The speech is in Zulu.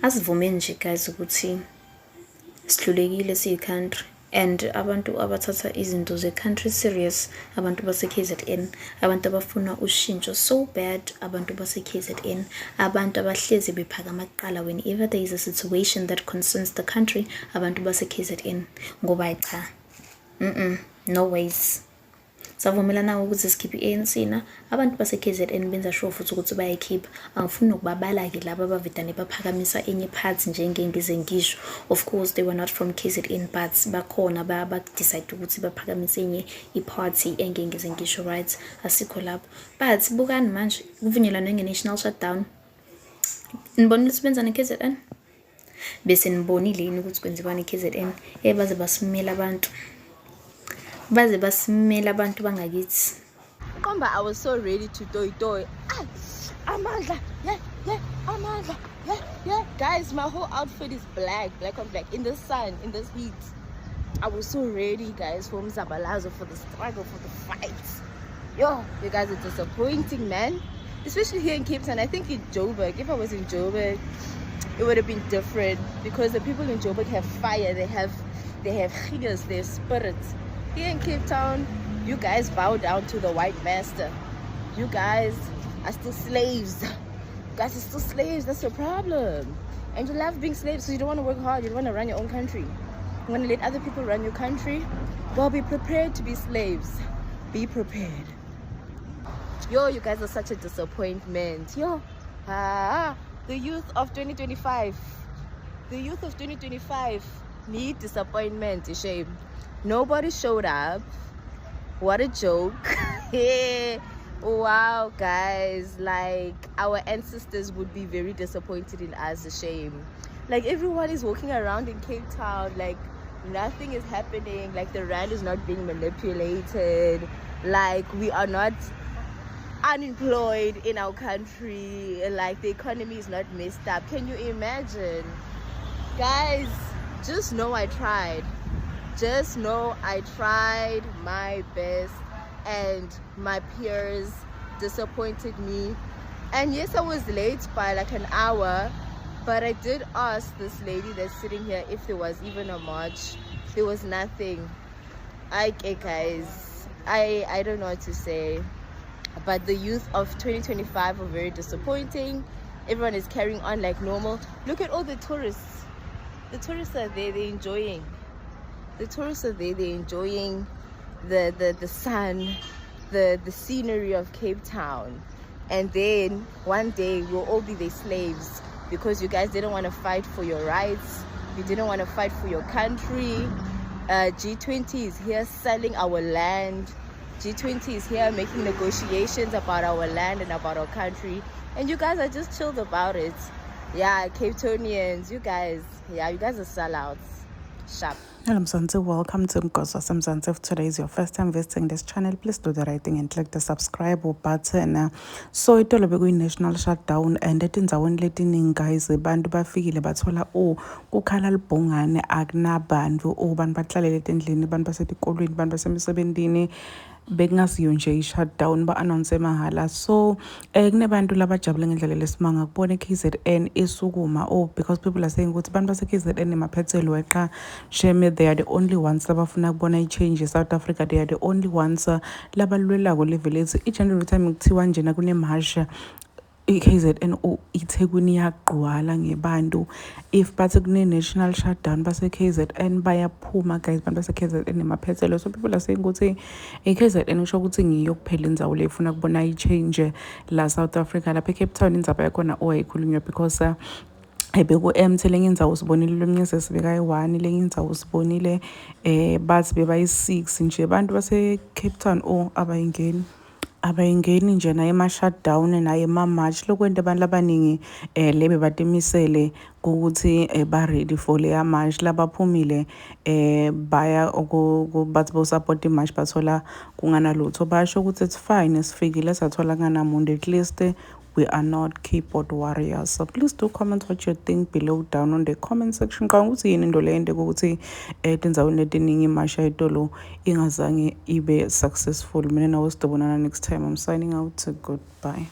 asivumeni nje guys ukuthi sihlulekile siyi-country, and abantu abathatha izinto ze-country serious, abantu base-KZN, abantu abafuna ushintsho so bad, abantu base-KZN, abantu abahlezi bephakama kuqala whenever there is a situation that concerns the country, abantu base-KZN. Ngoba cha, no ways. Savumelana ukuthi sikhiphe i-ANC na abantu base-KZN benza sure futhi ukuthi bayayikhipha. Angifuni nokubabala-ke laba abavedane baphakamisa enye party njengengize ngisho. Of course they were not from KZN, but bakhona ba-decide ukuthi baphakamise enye i-party engengize ngisho, right? Asikho lapho. But bukani manje kuvunyelwana nge-national shutdown. Nibonile sibenza ne-KZN? Bese nibonile yini ukuthi kwenziwani e-KZN? Baze basimela abantu. Baze basimela abantu bangakithi. Komba, I was so ready to toy. Amandla, yeah, Amandla, yeah. Guys, my whole outfit is black on black, in the sun, in this heat. I was so ready, guys, for Mzabalazo, for the struggle, for the fight. Yo, you guys are disappointing, man. Especially here in Cape Town. I think in Joburg, if I was in Joburg, it would have been different, because the people in Joburg have fire, they have chigas, they have spirits. Here in Cape Town, you guys bow down to the white master. You guys are still slaves. That's the problem. And you love being slaves, so you don't want to work hard. You don't want to run your own country. You want to let other people run your country. Well, be prepared to be slaves. Be prepared. Yo, you guys are such a disappointment. Yo, the youth of 2025. The youth of 2025 need disappointment. It's a shame. Nobody showed up. What a joke. Wow, guys, like our ancestors would be very disappointed in us. A shame. Like everyone is walking around in Cape Town, like nothing is happening, like the rand is not being manipulated, like we are not unemployed in our country, like the economy is not messed up. Can you imagine? Guys, just know I tried. Just know I tried my best, and my peers disappointed me. And yes, I was late by like an hour, but I did ask this lady that's sitting here if there was even a march. There was nothing. Guys, I don't know what to say, but the youth of 2025 are very disappointing. Everyone is carrying on like normal. Look at all the tourists. The tourists are there, they're enjoying. The tourists are there, they're enjoying the sun, the scenery of Cape Town. And then one day we'll all be their slaves, because you guys didn't want to fight for your rights. You didn't want to fight for your country. G20 is here selling our land. G20 is here making negotiations about our land and about our country. And you guys are just chilled about it. Yeah, Cape Townians, you guys are sellouts. Sharp. Hello Mzansi, welcome to Mgozo Mzansi. If today is your first time visiting this channel, please do the right thing and click the subscribe button. So itolo beku national shutdown, and etindzaweni letiningi guys bantu bafikile bathola kukhala libhongane akunabantu bantu bahlalele etendlini, bantu basetikolweni, bantu basemisebentini, bekungasiyo nje i-shutdown ba-announce mahhala. So kunebantu labajabule ngendlela lesimanga kubona i-KZN isukuma because people are saying ukuthi bantu base-KZN emaphethelo weqa shame they are the only ones labafuna kubona i-change e-South Africa. They are the only ones labalwelako level lethu. Each and every time kuthiwa njena kunemasha i-KZN iThekwini yagqwala ngebantu. If bathi kune-national shutdown base-KZN bayaphuma guys, bantu base-KZN emaphethelo. So people are saying ukuthi i-KZN isho ukuthi ngiyo kuphela indzawo le ifuna kubona i-change la South Africa. Lapha eCape Town indzaba yakhona ayikhulunywa because beku-empty lenye indzawo sibonile lomnyese sibeka-1, lenye indzawo sibonile bathi bebayi-6 nje. Bantu base-Cape Town abayingeni nje naye ama-shutdown naye ama-march. Lokwente abantu abaningi lebe batemisele ukuthi ba-ready for leya march. Labaphumile baya bathi bo-support i-march bathola kunganalutho. Basho ukuthi it's fine, sifikile sathola kunganamuntu, at least we are not keyboard warriors. So please do comment what you think below down on the comment section. Ngicabanga ukuthi yini into le ende ukuthi etindzaweni letiningi imasha etolo ingazange ibe successful. Mina nawe sidibonana next time. I'm signing out. Goodbye.